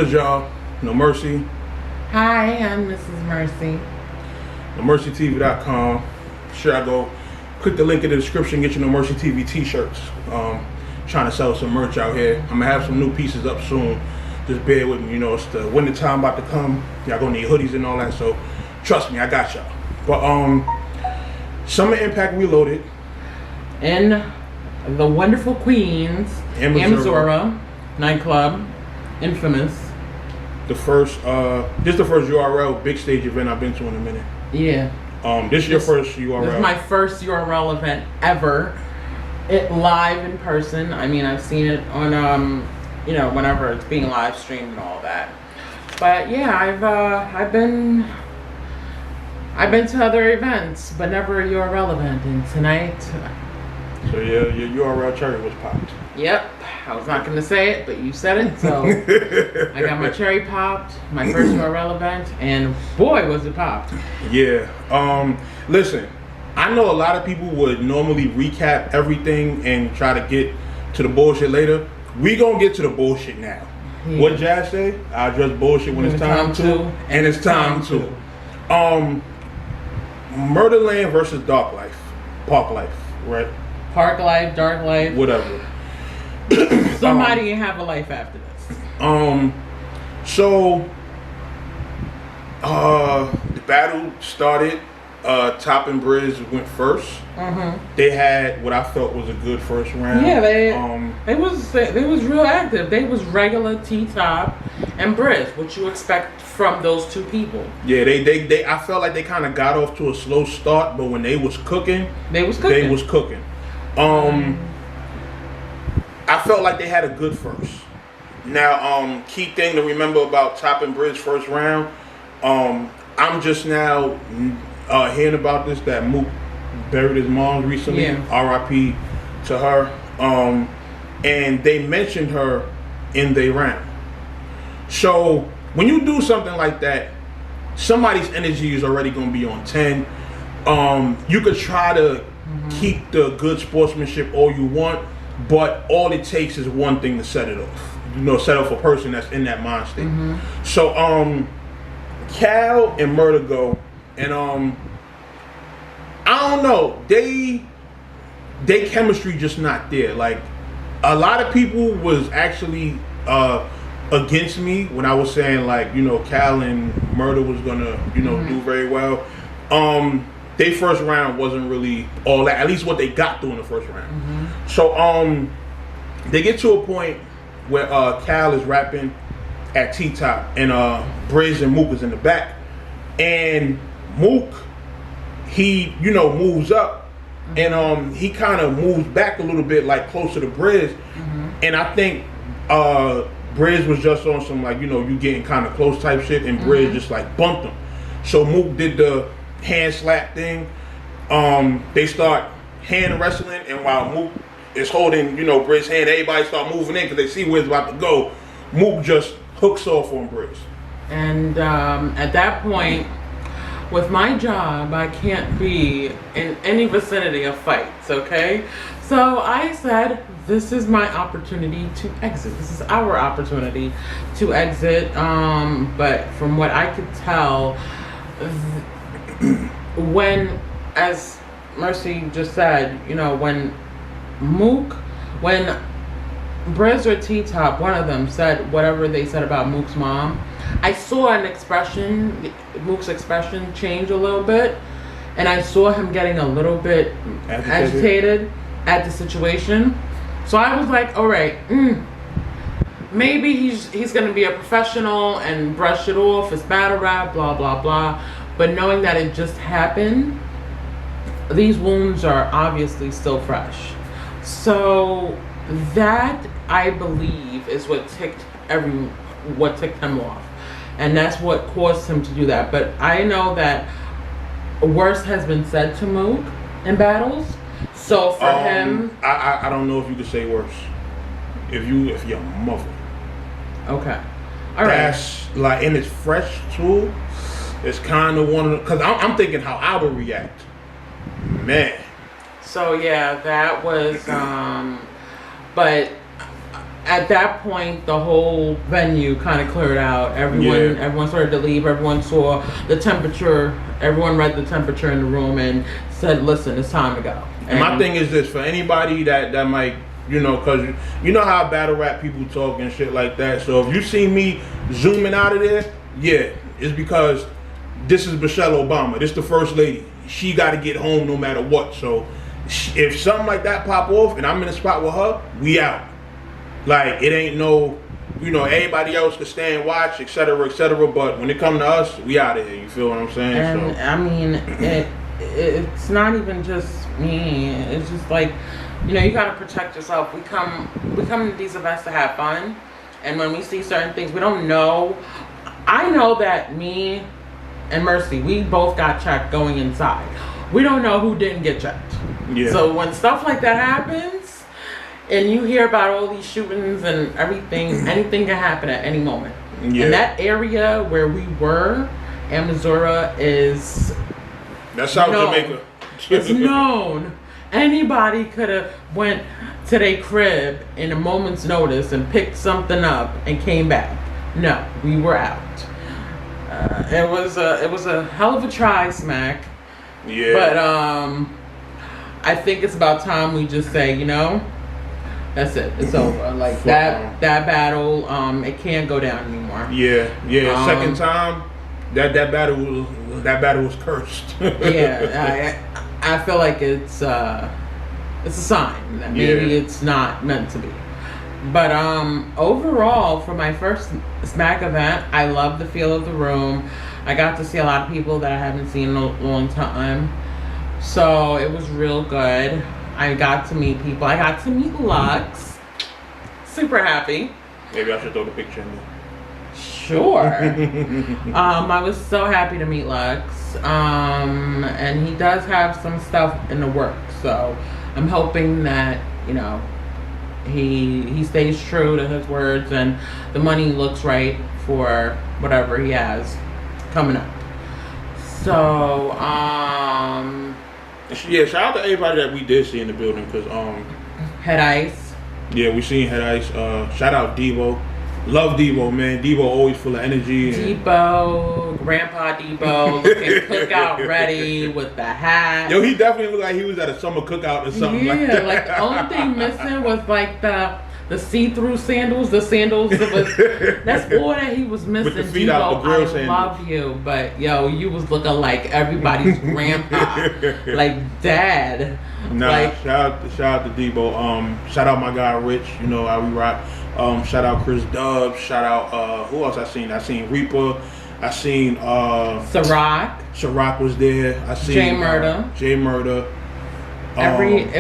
good, y'all? No Mercy. Hi, I'm Mrs. Mercy. NoMercyTV.com. Sure, I go click the link in the description, get your No Mercy TV t-shirts. Trying to sell some merch out here. I'm gonna have some new pieces up soon. Just bear with me, you know, it's the winter time about to come. Y'all gonna need hoodies and all that, so trust me, I got y'all. But Summer Impact Reloaded. In the wonderful Queens, Missouri nightclub, infamous. The first, this is the first URL big stage event I've been to in a minute. Yeah. This is your first URL. This is my first URL event ever. It live in person. I mean, I've seen it on, you know, whenever it's being live streamed and all that. But yeah, I've been to other events, but never a URL event. And tonight. So yeah, your URL cherry was popped. Yep. I was not going to say it, but you said it, so I got my cherry popped, my first URL event, and boy, was it popped. Yeah. Listen, I know a lot of people would normally recap everything and try to get to the bullshit later. We gonna get to the bullshit now. Yeah. What Jazz say? I address bullshit when it's time to, and it's time to. Murderland versus Dark Life, Park Life, right? Park Life, Dark Life, whatever. Somebody have a life after this. So the battle started. Top and Briz went first. They had what I felt was a good first round. Yeah, they was real active. They was regular T-Top and Briz. What you expect from those two people? Yeah, they I felt like they kind of got off to a slow start, but when they was cooking. I felt like they had a good first. Now, key thing to remember about Top and Briz first round, I'm just now hearing about this, that Mook buried his mom recently. Yeah. R.I.P. to her. And they mentioned her in their round. So when you do something like that, somebody's energy is already going to be on 10. You could try to keep the good sportsmanship all you want, but all it takes is one thing to set it off. You know, set off a person that's in that mind state. So Cal and Murda go, and I don't know, they chemistry just not there. Like, a lot of people was actually against me when I was saying, like, you know, Cal and Murda was gonna, you know, do very well. Their first round wasn't really all that, at least what they got through in the first round. So they get to a point where Cal is rapping at T-Top and Briz and Mook is in the back, and Mook, he, you know, moves up and he kind of moves back a little bit, like closer to Briz, and I think Briz was just on some, like, you know, you getting kind of close type shit, and Briz just like bumped him. So Mook did the hand slap thing. They start hand wrestling, and while Mook is holding, you know, Briz's hand, everybody start moving in because they see where it's about to go. Mook just hooks off on Briz. And at that point, with my job, I can't be in any vicinity of fights, okay? So I said, this is my opportunity to exit. This is our opportunity to exit. But from what I could tell, when, as Mercy just said, you know, when Briz or T-Top, one of them said whatever they said about Mook's mom, I saw Mook's expression change a little bit, and I saw him getting a little bit agitated at the situation. So I was like, all right, maybe he's gonna be a professional and brush it off, it's battle rap, blah blah blah. But knowing that it just happened, these wounds are obviously still fresh. So that, I believe, is what ticked him off, and that's what caused him to do that. But I know that worse has been said to Mook in battles. So for him, I don't know if you could say worse. If you're muffled. Okay. All right. That's like, and it's fresh too. It's kind of one of the, because I'm thinking how I would react. Man. So yeah, that was. But at that point, the whole venue kind of cleared out. Everyone started to leave. Everyone saw the temperature. Everyone read the temperature in the room and said, "Listen, it's time to go." And my thing is this: for anybody that might, because you know how battle rap people talk and shit like that. So if you see me zooming out of there, yeah, it's because this is Michelle Obama. This is the first lady. She got to get home no matter what. So if something like that pop off and I'm in a spot with her, we out. Like, it ain't no, everybody else can stay and watch, etc., but when it come to us, we out of here. You feel what I'm saying? And so. I mean, it's not even just me. It's just like, you gotta protect yourself. We come to these events to have fun, and when we see certain things, we don't know. I know that me and Mercy, we both got checked going inside. We don't know who didn't get checked. Yeah. So when stuff like that happens, and you hear about all these shootings and everything, anything can happen at any moment. Yeah. And that area where we were in Missouri is... That's South Jamaica. It's known. Anybody could have went to their crib in a moment's notice and picked something up and came back. No, we were out. It was a hell of a try, Smack. Yeah. But I think it's about time we just say, that's it. It's over. Like that battle, it can't go down anymore. Yeah. Second time, that battle was cursed. Yeah, I feel like it's a sign that maybe it's not meant to be. But overall, for my first Smack event, I love the feel of the room. I got to see a lot of people that I haven't seen in a long time, so it was real good. I got to meet people. I got to meet Lux. Super happy. Maybe I should throw the picture in there. Sure. I was so happy to meet Lux. And he does have some stuff in the works. So I'm hoping that, he stays true to his words and the money looks right for whatever he has coming up. So, yeah, shout out to everybody that we did see in the building, because Head Ice. Yeah, we seen Head Ice. Shout out Devo. Love Devo, man. Devo always full of energy. Devo, Grandpa Devo, looking cookout ready with the hat. Yo, he definitely looked like he was at a summer cookout or something like that. Yeah, like the only thing missing was like the see-through sandals, the sandals that was, that's all that he was missing. With the feet out, the grill I sandals. love you, but yo, you was looking like everybody's grandpa, like dad. Nah, like, shout out to Debo. Shout out my guy Rich. You know how we rock. Shout out Chris Dubs. Shout out who else I seen? I seen Reaper. I seen Ciroc. Ciroc was there. I seen Jay Murda.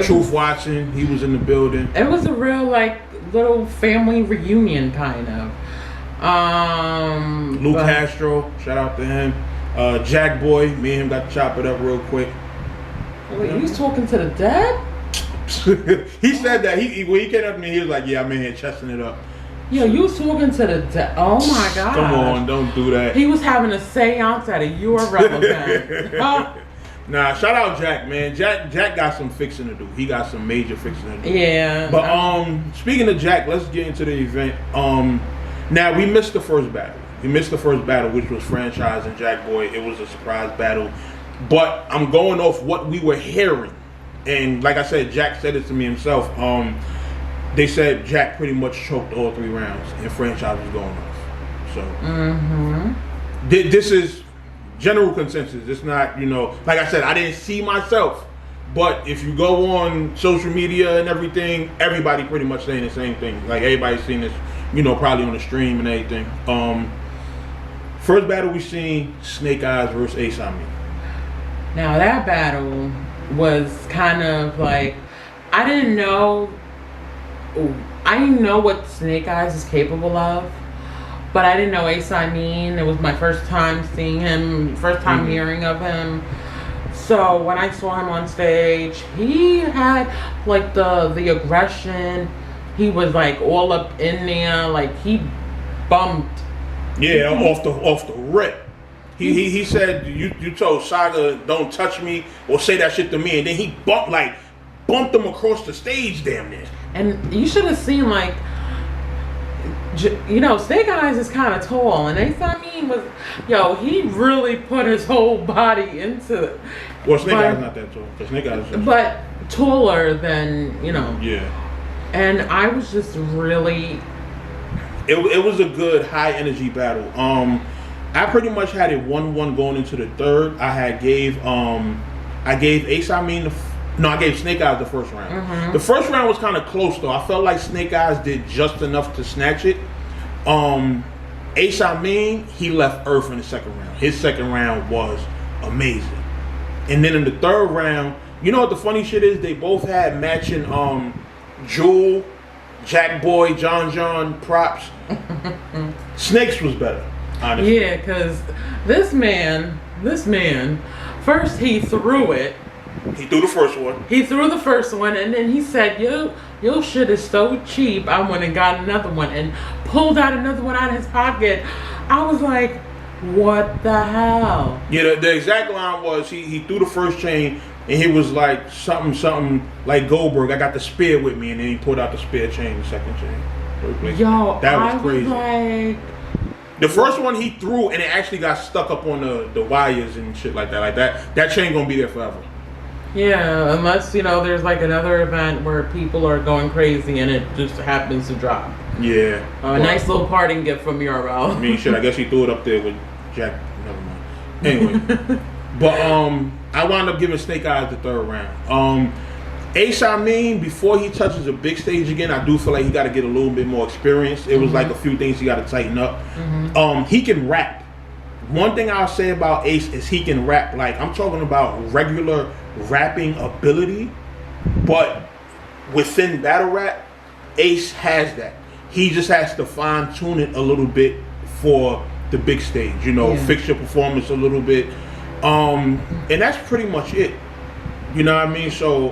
Truth Watson. He was in the building. It was a real like little family reunion kind of. Luke Castro. Shout out to him. Jack Boy. Me and him got to chop it up real quick. Wait, you was talking to the dad? He said that when he came up to me, he was like, "Yeah, I'm in here chesting it up." Yo, you was talking to the dad. Oh my god! Come on, don't do that. He was having a seance at a URL event. Nah, shout out Jack, man. Jack got some fixing to do. He got some major fixing to do. Yeah. But speaking of Jack, let's get into the event. Now we missed the first battle. Which was Franchise and Jack Boy. It was a surprise battle. But I'm going off what we were hearing. And like I said, Jack said it to me himself. They said Jack pretty much choked all 3 rounds and Franchise was going off. So this is general consensus. It's not, like I said, I didn't see myself. But if you go on social media and everything, everybody pretty much saying the same thing. Like everybody's seen this, probably on the stream and everything. First battle we seen, Snake Eyes versus Amin. Now that battle was kind of like, I didn't know what Snake Eyes is capable of, but I didn't know Amin. It was my first time seeing him, first time hearing of him. So when I saw him on stage, he had like the aggression. He was like all up in there, like he bumped. Yeah, off the rip. He said you told Saga don't touch me or say that shit to me, and then he bumped him across the stage damn near. And you should have seen like you know, Snake Eyes is kind of tall, and Amin was, he really put his whole body into it. Well, Snake Eyes not that tall. Snake Eyes is but taller than, Yeah. And I was just really... It was a good high energy battle. I pretty much had it 1-1 going into the third. I gave Amin I gave Snake Eyes the first round. Mm-hmm. The first round was kind of close though. I felt like Snake Eyes did just enough to snatch it. Amin, he left Earth in the second round. His second round was amazing. And then in the third round, you know what the funny shit is? They both had matching Jewel, Jack Boy, John props. Snake's was better, honestly. Yeah, because this man, first he threw it. He threw the first one. He threw the first one, and then he said, your shit is so cheap. I went and got another one and pulled out another one out of his pocket. I was like, what the hell? Yeah, the exact line was he threw the first chain, and he was like something like Goldberg. I got the spear with me, and then he pulled out the spear chain, the second chain. Yo, that was crazy. Like, the first one he threw, and it actually got stuck up on the wires and shit like that. Like that chain gonna be there forever. Yeah, unless there's like another event where people are going crazy and it just happens to drop. Yeah. A nice little parting gift from URL. I mean, shit. I guess he threw it up there with Jack. Never mind. Anyway, but I wound up giving Snake Eyes the third round. Amin, before he touches a big stage again, I do feel like he got to get a little bit more experience. It was like a few things he got to tighten up. Mm-hmm. He can rap. One thing I'll say about Ace is he can rap. Like, I'm talking about regular rapping ability, but within battle rap, Ace has that. He just has to fine tune it a little bit for the big stage. Fix your performance a little bit, and that's pretty much it. You know what I mean? So,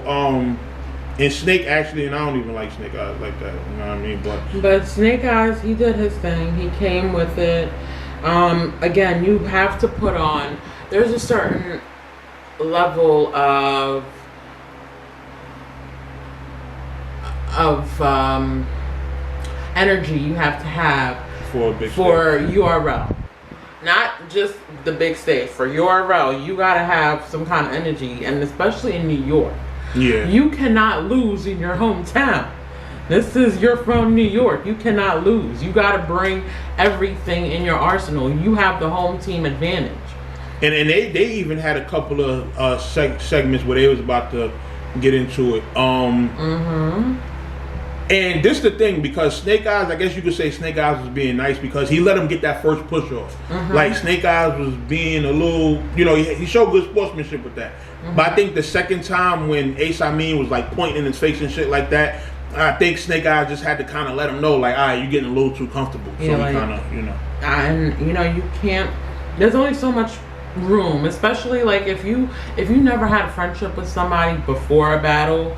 and Snake actually, and I don't even like Snake Eyes like that. You know what I mean? But Snake Eyes, he did his thing. He came with it. Again, you have to put on. There's a certain level of energy you have to have for a big for URL. Not just the big stage. For URL, you gotta have some kind of energy, and especially in New York. Yeah. You cannot lose in your hometown. You're from New York. You cannot lose. You gotta bring everything in your arsenal. You have the home team advantage. And they even had a couple of segments where they was about to get into it. And this is the thing, because Snake Eyes, I guess you could say Snake Eyes was being nice because he let him get that first push off. Like, Snake Eyes was being a little, he showed good sportsmanship with that. But I think the second time when Amin was like pointing in his face and shit like that, I think Snake Eyes just had to kind of let him know, like, all right, you're getting a little too comfortable. So he kind of, And you can't. There's only so much room, especially like if you never had a friendship with somebody before a battle.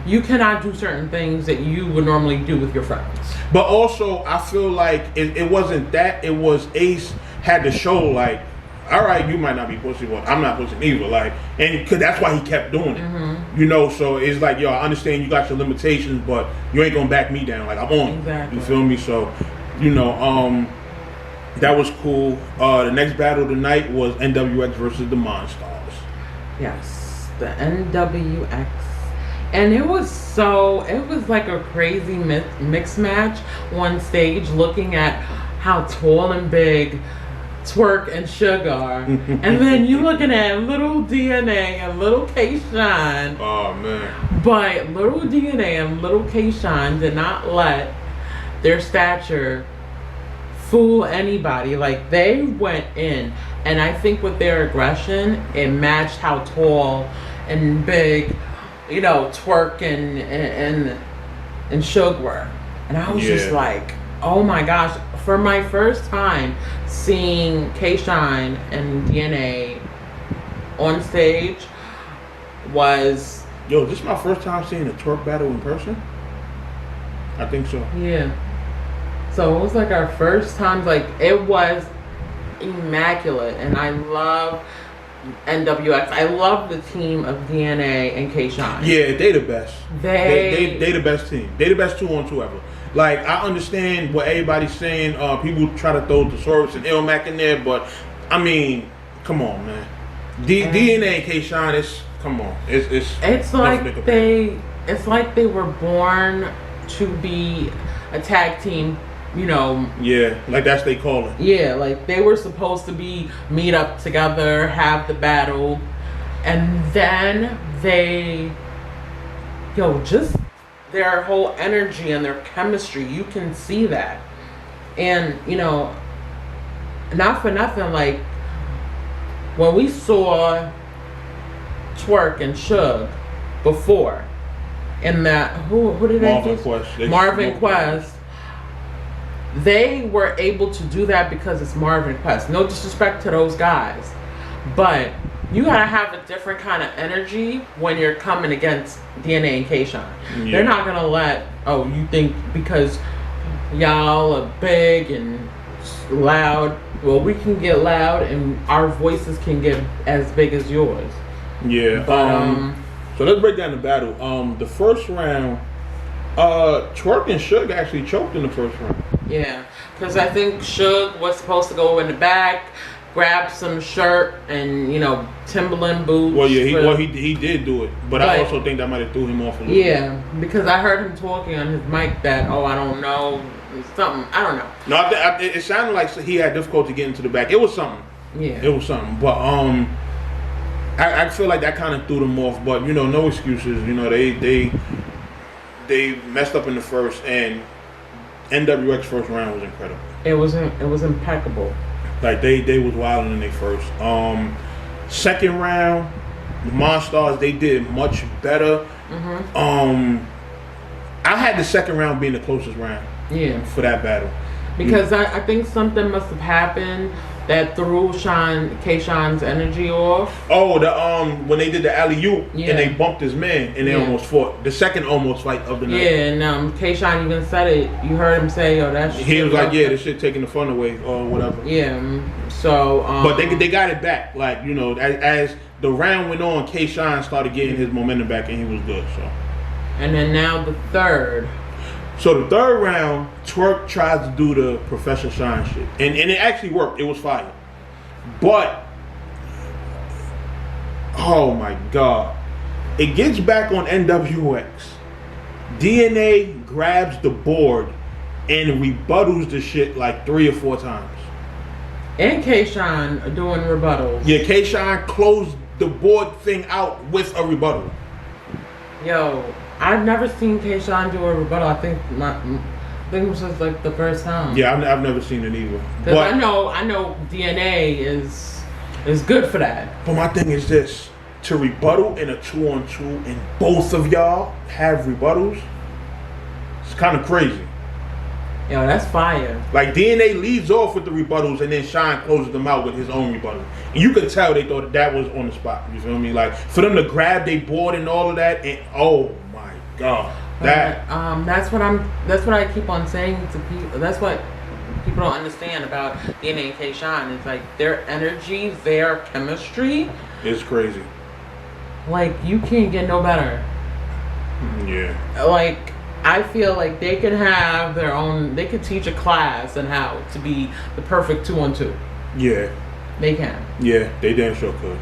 You cannot do certain things that you would normally do with your friends. But also, I feel like it wasn't that. It was Ace had to show, like, all right, you might not be pussy, but I'm not pussy either. Like, and because that's why he kept doing it. So it's like, yo, I understand you got your limitations, but you ain't gonna back me down. Like, I'm on. Exactly. You feel me? So, that was cool. The next battle of the night was NWX versus the Monstars. Yes, the NWX. And it was like a crazy mix match on stage, looking at how tall and big Twerk and Sugar are. And then you looking at little DNA and little K-Shine. Oh, man. But little DNA and little K-Shine did not let their stature fool anybody. Like, they went in. And I think with their aggression, it matched how tall and big Twerk and Suge were. And I was just like, oh my gosh. For my first time seeing K-Shine and DNA on stage was... Yo, this is my first time seeing a Twerk battle in person? I think so. Yeah. So it was like our first time. Like, it was immaculate. And I love NWX. I love the team of DNA and K-Shine. Yeah, they the best. They the best team. They the best 2-on-2 ever. Like, I understand what everybody's saying. People try to throw Thesaurus and Ilmac in there, but I mean, come on, man. DNA and K-Shine, come on. It's like they were born to be a tag team. Yeah, like that's they call it. Yeah, like they were supposed to meet up together, have the battle, and then just their whole energy and their chemistry, you can see that. And not for nothing, like when we saw Twerk and Suge before in that who did Marvin Quest. Marvin Quest. They were able to do that because it's Marvin Quest. No disrespect to those guys, but you gotta have a different kind of energy when you're coming against DNA and K-Shine. Yeah. They're not gonna let, you think because y'all are big and loud. Well, we can get loud and our voices can get as big as yours. Yeah. But, so let's break down the battle. The first round, Twerk and Suge actually choked in the first round. Yeah, because I think Suge was supposed to go in the back, grab some shirt and Timberland boots. Well, yeah, he did do it, but I also think that might have threw him off a little bit. Yeah, because I heard him talking on his mic that I don't know, something, I don't know. No, it sounded like he had difficulty getting to the back. It was something. Yeah, it was something, but I feel like that kind of threw them off. But no excuses. They messed up in the first, and NWX first round was incredible. It was impeccable. Like they was wilding in their first. Second round, the Monstars, they did much better. Mm-hmm. I had the second round being the closest round. Yeah. For that battle. Because I think something must have happened that threw K-Shine's energy off. Oh, when they did the alley-oop and they bumped his man and they almost fought. The second almost fight of the night. Yeah, and K-Shine even said it. You heard him say, that shit. He was like, this shit taking the fun away or whatever. Yeah, so... but they got it back. Like, as the round went on, K-Shine started getting his momentum back and he was good, so. And then now the third. So the third round, Twerk tries to do the Professor Shine shit. And it actually worked. It was fire. But, oh my God. It gets back on NWX. DNA grabs the board and rebuttals the shit like 3 or 4 times. And K-Shine doing rebuttals. Yeah, K-Shine closed the board thing out with a rebuttal. Yo, I've never seen K-Shine do a rebuttal. I think it was just like the first time. Yeah, I've never seen it either. Because I know DNA is good for that. But my thing is this: to rebuttal in a 2-on-2, and both of y'all have rebuttals. It's kind of crazy. Yo, that's fire. Like DNA leads off with the rebuttals, and then Shine closes them out with his own rebuttal. And you could tell they thought that was on the spot. You feel me? Like for them to grab their board and all of that, and oh my God, that's what I keep on saying to people. That's what people don't understand about DNA and K-Shine. It's like their energy, their chemistry. It's crazy. Like you can't get no better. Yeah. Like. I feel like they can have their own. They could teach a class on how to be the perfect 2-on-2. Yeah, they can. Yeah, they damn sure could.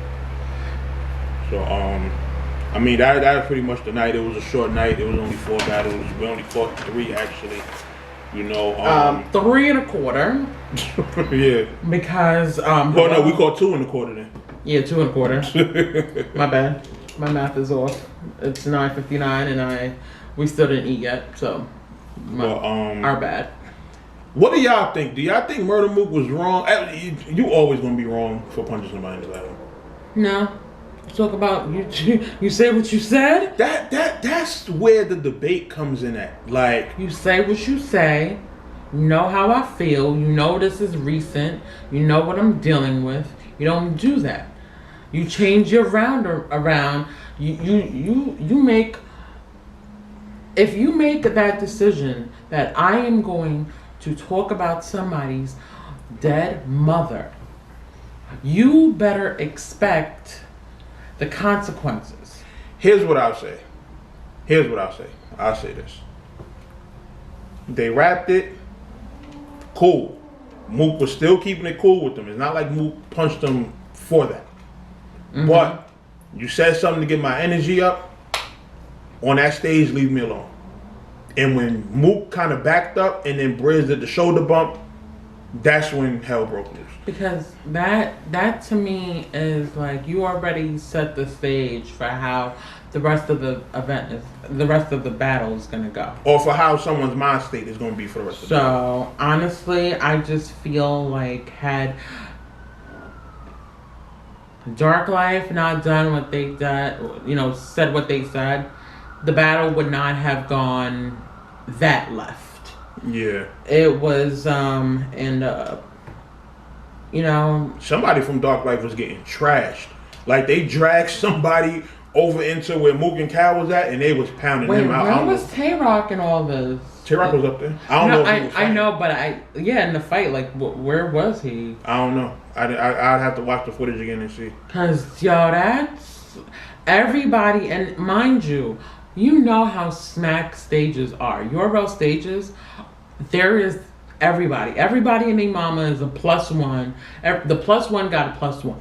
So, I mean, that was pretty much the night. It was a short night. It was only 4 battles. We only fought 3 actually. 3 1/4. Yeah. Because no, we caught 2 1/4 then. Yeah, 2 1/4. My bad. My math is off. It's 9:59 and we still didn't eat yet, so our bad. What do y'all think? Do y'all think Murda Mook was wrong? You always gonna be wrong for punching somebody in the battle. No. Talk about you say what you said? That's where the debate comes in at. Like you say what you say, you know how I feel, you know this is recent, you know what I'm dealing with. You don't do that. You change your round around. You make. If you make that decision that I am going to talk about somebody's dead mother, you better expect the consequences. Here's what I'll say. I'll say this. They wrapped it. Cool. Mook was still keeping it cool with them. It's not like Mook punched them for that. Mm-hmm. But you said something to get my energy up. On that stage, leave me alone. And when Mook kind of backed up and then Briz did the shoulder bump, that's when hell broke loose. Because that to me is like you already set the stage for how the rest of the the rest of the battle is gonna go. Or for how someone's mind state is gonna be for the rest of the battle. So honestly, I just feel like had Dark Life not done what they did, said what they said, the battle would not have gone that left. Yeah. It was, somebody from Dark Life was getting trashed. Like, they dragged somebody over into where Mook and Cal was at, and they was pounding them out. Where was Tay-Rock in all this? Tay-Rock was up there. I don't know if he was fighting. I know, but in the fight, like, where was he? I don't know. I'd have to watch the footage again and see. Because, that's everybody, and mind you, you know how smack stages are. URL stages, there is everybody. Everybody and their mama is a +1. The +1 got a +1.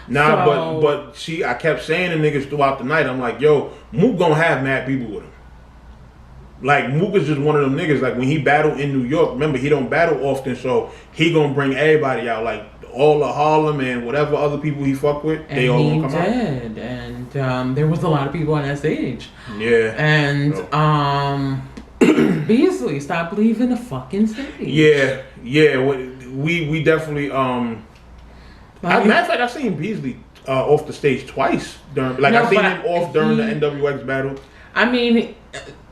Nah, so, but see, I kept saying to niggas throughout the night, I'm like, yo, Mook gonna have mad people with him. Like, Mook is just one of them niggas, like, when he battled in New York, remember, he don't battle often, so he gonna bring everybody out, like, all of Harlem and whatever other people he fuck with, and they all gonna come out. And there was a lot of people on that stage. Yeah. And, Beasley, stop leaving the fucking stage. Yeah, we definitely, matter of fact, I seen Beasley off the stage twice. I seen him off during the NWX battle. I mean,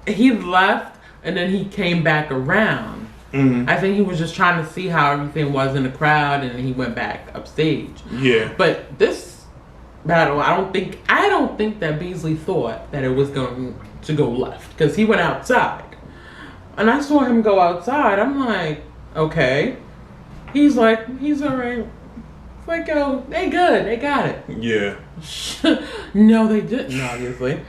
he left and then he came back around. Mm-hmm. I think he was just trying to see how everything was in the crowd, and then he went back upstage. Yeah. But this battle, I don't think that Beasley thought that it was going to go left, because he went outside, and I saw him go outside. I'm like, okay. He's all right. It's like, yo, they good. They got it. Yeah. No, they didn't, obviously.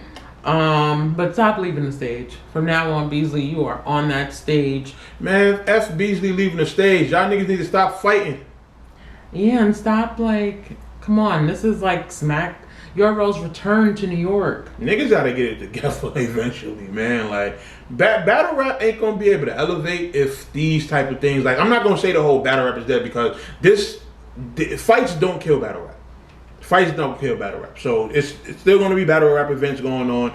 But stop leaving the stage. From now on, Beasley, you are on that stage. Man, F Beasley leaving the stage. Y'all niggas need to stop fighting. Yeah, and stop, come on. This is Smack. URL's return to New York. Niggas gotta get it together eventually, man. Like, battle rap ain't gonna be able to elevate if these type of things, I'm not gonna say the whole battle rap is dead, because fights don't kill battle rap. Fights don't kill battle rap. So it's still going to be battle rap events going on.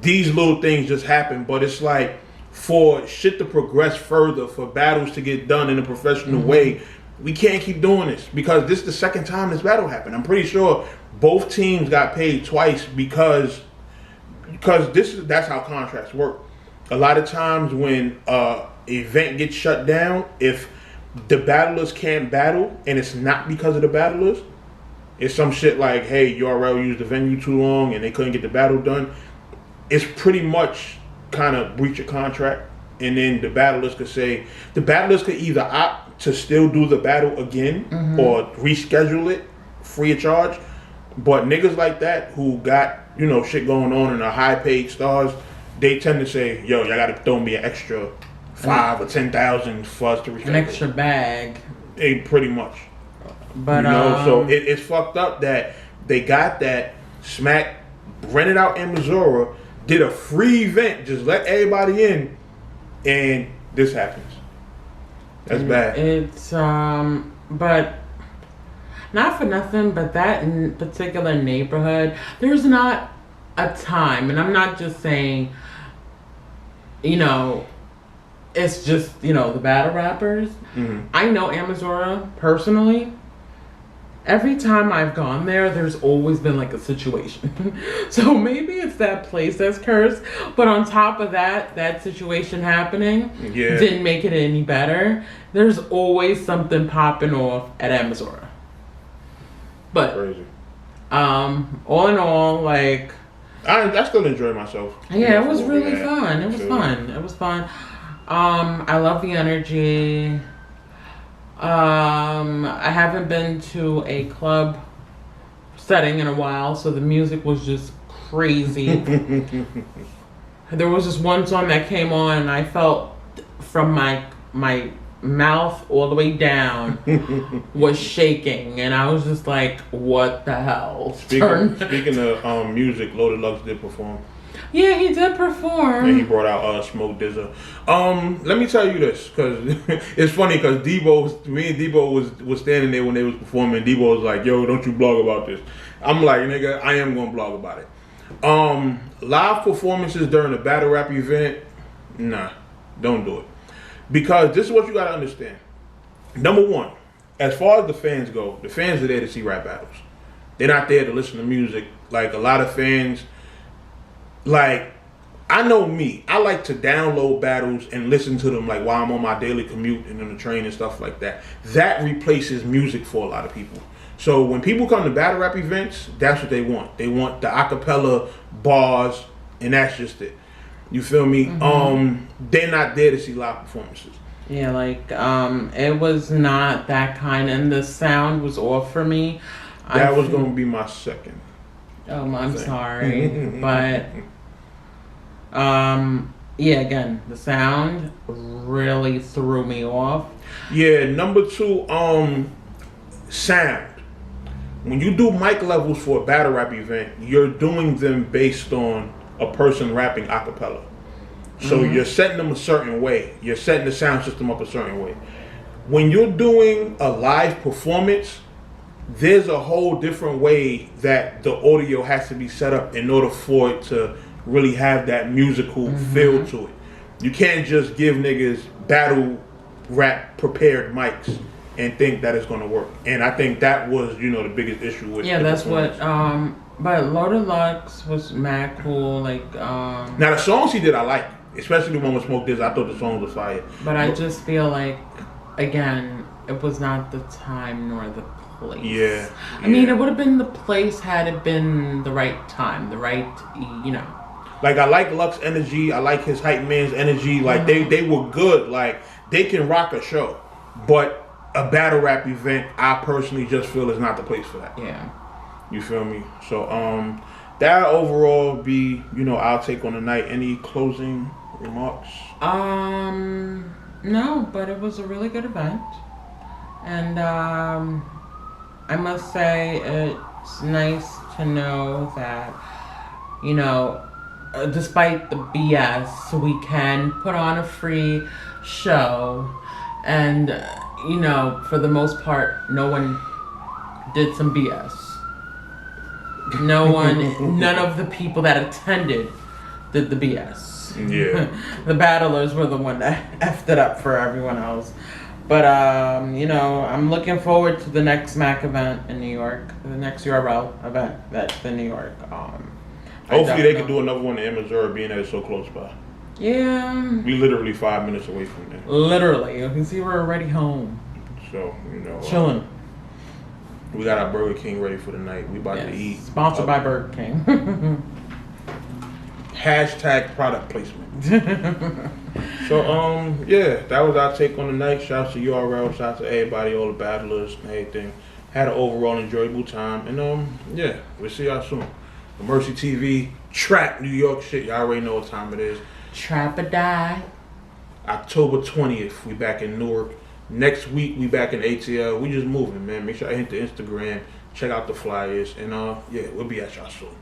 These little things just happen, but it's like, for shit to progress further, for battles to get done in a professional way, we can't keep doing this, because this is the second time this battle happened. I'm pretty sure both teams got paid twice because that's how contracts work. A lot of times when event gets shut down, if the battlers can't battle and it's not because of the battlers, it's some shit like, hey, URL used the venue too long and they couldn't get the battle done. It's pretty much kind of breach of contract. And then the battlers could either opt to still do the battle again or reschedule it free of charge. But niggas like that who got, shit going on and are high paid stars, they tend to say, yo, y'all gotta throw me an extra 5 or 10,000 for us to reschedule. An extra bag. Pretty much. But so it's fucked up that they got that. Smack rented out in Missouri, did a free event, just let everybody in, and this happens. That's bad. It's but not for nothing, but that in particular neighborhood, there's not a time, and I'm not just saying, it's just, the battle rappers. I know Amazora personally. Every time I've gone there, there's always been a situation. So maybe it's that place that's cursed. But on top of that situation happening didn't make it any better. There's always something popping off at Amazora. But crazy. All in all, I still enjoy myself. Yeah, it was really fun. It was fun. I love the energy. I haven't been to a club setting in a while, so the music was just crazy. There was just one song that came on, and I felt from my mouth all the way down was shaking, and I was just like, what the hell? Speaking of music, Loaded Lux did perform. Yeah, he did perform. And he brought out Smoke Dizza. Let me tell you this, because it's funny, because me and Debo was standing there when they was performing. Debo was like, yo, don't you blog about this. I'm like, nigga, I am going to blog about it. Live performances during a battle rap event, nah, don't do it. Because this is what you got to understand. Number one, as far as the fans go, the fans are there to see rap battles. They're not there to listen to music. Like, a lot of fans, like, I know me. I like to download battles and listen to them, like, while I'm on my daily commute and on the train and stuff like that. That replaces music for a lot of people. So when people come to battle rap events, that's what they want. They want the acapella bars, and that's just it. You feel me? Mm-hmm. They're not there to see live performances. Yeah, like, it was not that kind, and the sound was off for me. That was going to be my second. Oh, I'm sorry. But, yeah, again, the sound really threw me off. Yeah, number two, sound. When you do mic levels for a battle rap event, you're doing them based on a person rapping a cappella. So you're setting them a certain way. You're setting the sound system up a certain way. When you're doing a live performance, there's a whole different way that the audio has to be set up in order for it to really have that musical feel to it. You can't just give niggas battle rap prepared mics and think that it's going to work. And I think that was, the biggest issue with that's what, but Loaded Lux was mad cool, like, Now the songs he did I like, especially the one with Smoke Dizza. I thought the songs were fire. But I just feel like, again, it was not the time nor the place. Yeah. I mean, it would have been the place had it been the right time, the right, Like, I like Lux energy. I like his hype man's energy. Like, they were good. Like, they can rock a show. But a battle rap event, I personally just feel is not the place for that. Yeah. You feel me? So, that overall be, our take on the night. Any closing remarks? No, but it was a really good event. And, I must say it's nice to know that, despite the BS, we can put on a free show, and for the most part, no one did some BS. None of the people that attended did the BS. Yeah. The battlers were the one that effed it up for everyone else. But, I'm looking forward to the next MAC event in New York, the next URL event that's in New York. Hopefully they can do another one in Missouri, being that it's so close by. Yeah. We literally 5 minutes away from there. Literally. You can see we're already home. So, chilling. We got our Burger King ready for the night. We about to eat. Sponsored by Burger King. # product placement. So, that was our take on the night. Shouts to URL, shouts to everybody, all the battlers and everything. Had an overall enjoyable time. And, we'll see y'all soon. The Mercy TV, Trap New York shit. Y'all already know what time it is. Trap or die. October 20th, we back in Newark. Next week, we back in ATL. We just moving, man. Make sure I hit the Instagram. Check out the flyers. And, we'll be at y'all soon.